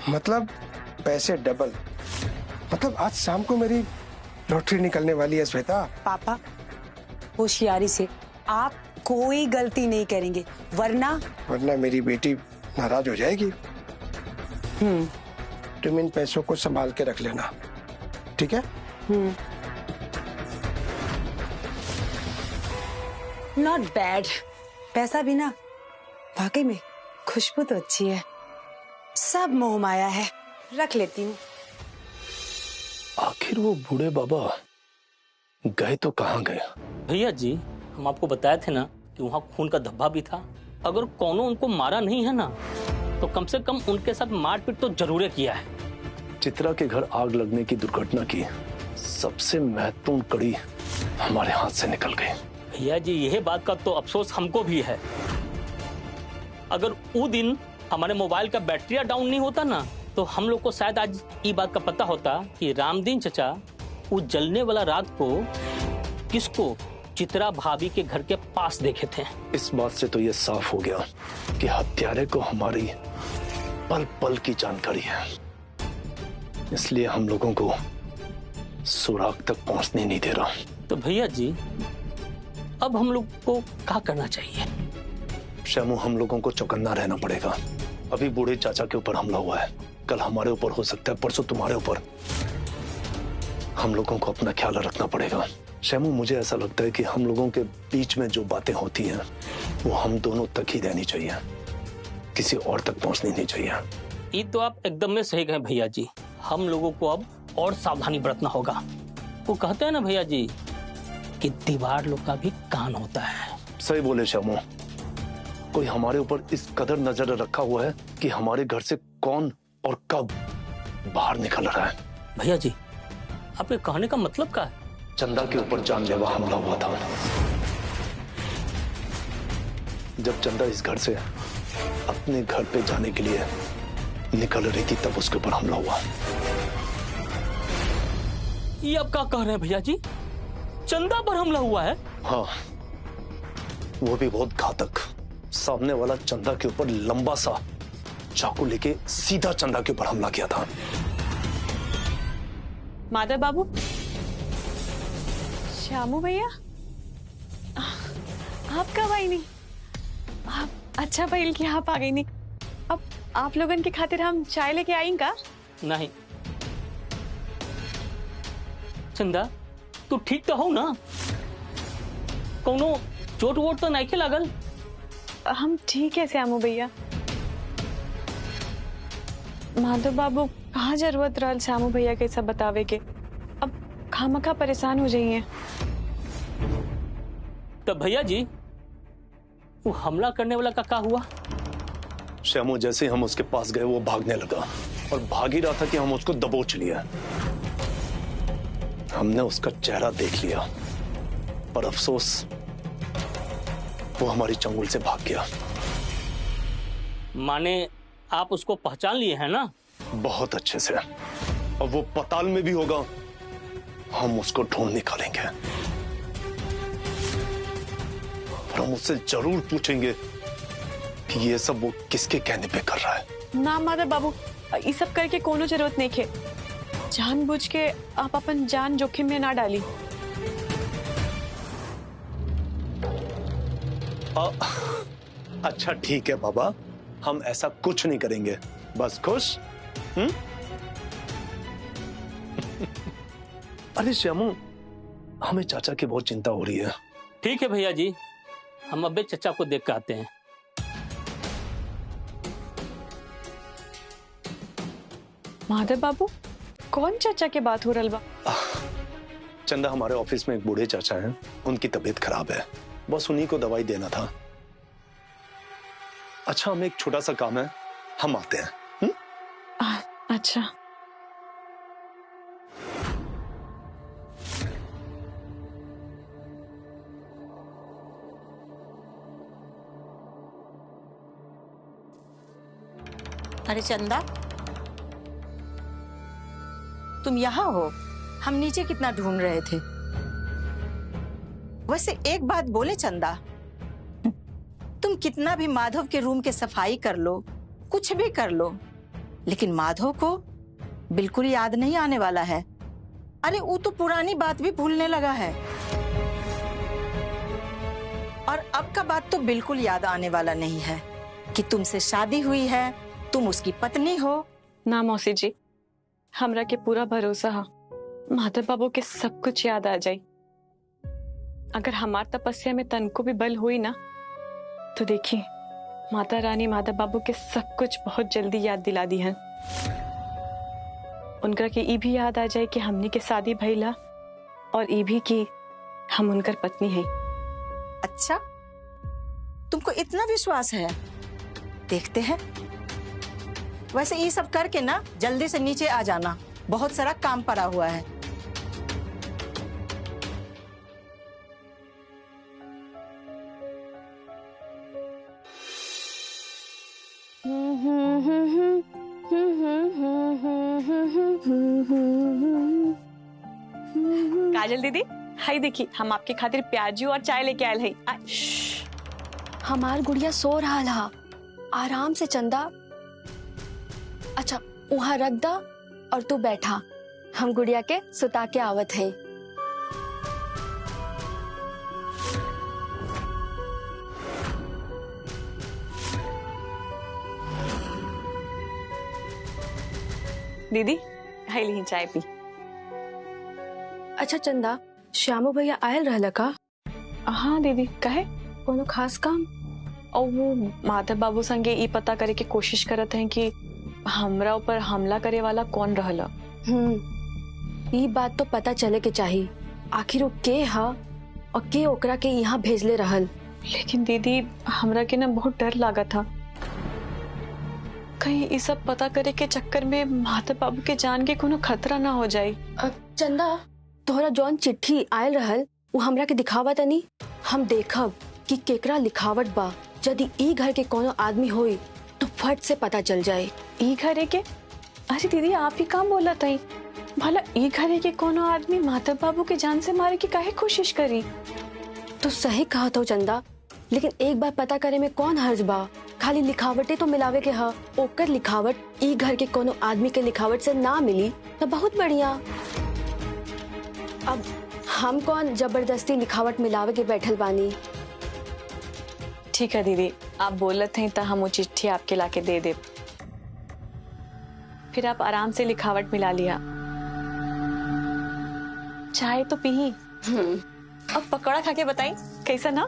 मतलब पैसे डबल। मतलब आज शाम को मेरी लॉटरी निकलने वाली है श्वेता। पापा होशियारी से, आप कोई गलती नहीं करेंगे वरना मेरी बेटी नाराज हो जाएगी। तुम इन पैसों को संभाल के रख लेना, ठीक है? Not bad. पैसा भी ना वाकई में खुशबू तो अच्छी है। सब मोह माया है, रख लेती हूँ। आखिर वो बूढ़े बाबा गए तो कहाँ गए? भैया जी, हम आपको बताए थे ना कि वहाँ खून का धब्बा भी था। अगर कौनो उनको मारा नहीं है ना, तो कम से कम उनके साथ मारपीट तो जरूर किया है। चित्रा के घर आग लगने की दुर्घटना की सबसे महत्वपूर्ण कड़ी हमारे हाथ से निकल गई। भैया जी, यह बात का तो अफसोस हमको भी है। अगर वो दिन हमारे मोबाइल का बैटरी डाउन नहीं होता ना, तो हम लोग को शायद आज ये बात का पता होता कि रामदीन चचा वो जलने वाला रात को किसको चित्रा भाभी के घर के पास देखे थे। इस बात से तो ये साफ हो गया कि हत्यारे को हमारी पल पल की जानकारी है, इसलिए हम लोगों को सुराग तक पहुंचने नहीं दे रहा। तो भैया जी, अब हम लोग को क्या करना चाहिए? शैमू, हम लोगों को चौकन्ना रहना पड़ेगा। अभी बूढ़े चाचा के ऊपर हमला हुआ है, कल हमारे ऊपर हो सकता है, परसों तुम्हारे ऊपर। हम लोगों को अपना ख्याल रखना पड़ेगा। शैमू, मुझे ऐसा लगता है कि हम लोगों के बीच में जो बातें होती हैं वो हम दोनों तक ही रहनी चाहिए, किसी और तक पहुंचनी नहीं चाहिए। ये तो आप एकदम में सही कहें भैया जी। हम लोगों को अब और सावधानी बरतना होगा। वो कहते हैं ना भैया जी कि दीवार लोग का भी कान होता है। सही बोले शैमू। कोई हमारे ऊपर इस कदर नजर रखा हुआ है कि हमारे घर से कौन और कब बाहर निकल रहा है। भैया जी, आपके कहने का मतलब क्या है? चंदा के ऊपर जानलेवा हमला हुआ था। जब चंदा इस घर से अपने घर पे जाने के लिए निकल रही थी, तब उसके ऊपर हमला हुआ। ये आप क्या कह रहे हैं भैया जी? चंदा पर हमला हुआ है? हाँ, वो भी बहुत घातक। सामने वाला चंदा के ऊपर लंबा सा चाकू लेके सीधा चंदा के ऊपर हमला किया था। माधव बाबू, श्यामू भैया, आप कब आई नहीं? आप अच्छा भइल कि आप आ गई नहीं। अब आप लोगन के खातिर हम चाय लेके आई का? नहीं चंदा, तू ठीक तो हो ना? कोनो चोट वोट तो नहीं लागल? हम ठीक है श्यामू भैया। माधव बाबू, कहाँ जरूरत रहल श्यामू भैया के सब बतावे के? अब खामखा परेशान हो जाइए। तब भैया जी, वो हमला करने वाला का क्या हुआ? शैमू, जैसे ही हम उसके पास गए वो भागने लगा और भाग ही रहा था कि हम उसको दबोच लिया। हमने उसका चेहरा देख लिया, पर अफसोस वो हमारी चंगुल से भाग गया। माने आप उसको पहचान लिए हैं ना? बहुत अच्छे से। अब वो पताल में भी होगा, हम उसको ढूंढ निकालेंगे। और हम उससे जरूर पूछेंगे कि ये सब वो किसके कहने पे कर रहा है। ना माधव बाबू, ये सब करके कोनो जरूरत नहीं है। जानबूझ के आप अपन जान जोखिम में ना डाली। अच्छा ठीक है बाबा, हम ऐसा कुछ नहीं करेंगे। बस खुश? अरे श्यामू, हमें चाचा की बहुत चिंता हो रही है। ठीक है भैया जी, हम अबे चचा को देख के आते हैं। माधव बाबू, कौन चाचा के बात हो रहा बा? चंदा, हमारे ऑफिस में एक बूढ़े चाचा हैं, उनकी तबीयत खराब है, बस उन्हीं को दवाई देना था। अच्छा, हमें एक छोटा सा काम है, हम आते हैं। अच्छा। अरे चंदा, तुम यहाँ हो? हम नीचे कितना ढूंढ रहे थे। वैसे एक बात बोले चंदा, तुम कितना भी माधव के रूम के सफाई कर लो, कुछ भी कर लो, लेकिन माधव को बिल्कुल याद नहीं आने वाला है। अरे वो तो पुरानी बात भी भूलने लगा है, और अब का बात तो बिल्कुल याद आने वाला नहीं है कि तुमसे शादी हुई है, तुम उसकी पत्नी हो। ना मौसी जी, हमरा के पूरा भरोसा है माधव बाबू के सब कुछ याद आ जाए। अगर हमार तपस्या में तन को भी बल हुई ना, तो देखिए माता रानी माधव बाबू के सब कुछ बहुत जल्दी याद दिला दी है। उनका के ई भी याद आ जाए कि हमने के शादी भइला, और ई भी कि हम उनकर पत्नी हैं। अच्छा, तुमको इतना विश्वास है? देखते हैं। वैसे ये सब करके ना जल्दी से नीचे आ जाना, बहुत सारा काम पड़ा हुआ है। काजल दीदी, हाय देखी हम आपके खातिर प्याजू और चाय लेके आयल है। हमार गुड़िया सो रहा हा, आराम से चंदा। अच्छा वहाँ रख दा और तू बैठा, हम गुड़िया के सुता के आवत है। दीदी हाय ली चाय पी। अच्छा चंदा, श्यामू भैया आयल रहला का? हाँ दीदी, कहे कोनो खास काम? और वो माधव बाबू संगे ई पता करे के कोशिश करत हैं कि हमरा ऊपर हमला करे वाला कौन रहला। ये बात तो पता चले के चाहिए, आखिर वो के हा और के ओकरा के यहाँ भेजले रहल। लेकिन दीदी हमरा के ना बहुत डर लागा था, कहीं ये सब पता करे के चक्कर में माधव बाबू के जान के कोनो खतरा ना हो जाए। चंदा, तोहरा जौन चिट्ठी आयल रहल वो हमरा के दिखावा तनी, हम देखब कि केकरा लिखावट बा। यदि ई घर के कोनो आदमी होई तो फट से पता चल जाए। ई घरे के? अरे दीदी आप ही काम बोला तई, भला ई घरे के कोनो आदमी माधव बाबू के जान से मारे की काहे कोशिश करी? तो सही कहा तो चंदा, लेकिन एक बार पता करे में कौन हर्ज बा? खाली लिखावटे तो मिलावे के हा, ओकर लिखावट ई घर के कोनो आदमी के लिखावट से ना मिली तो बहुत बढ़िया। अब हम कौन जबरदस्ती लिखावट मिलावे के बैठल बानी। ठीक है दीदी, आप बोलत हैं तो हम वो चिट्ठी आपके लाके दे दे, फिर आप आराम से लिखावट मिला लिया। चाय तो पी। अब पकौड़ा खा के बताई कैसा ना?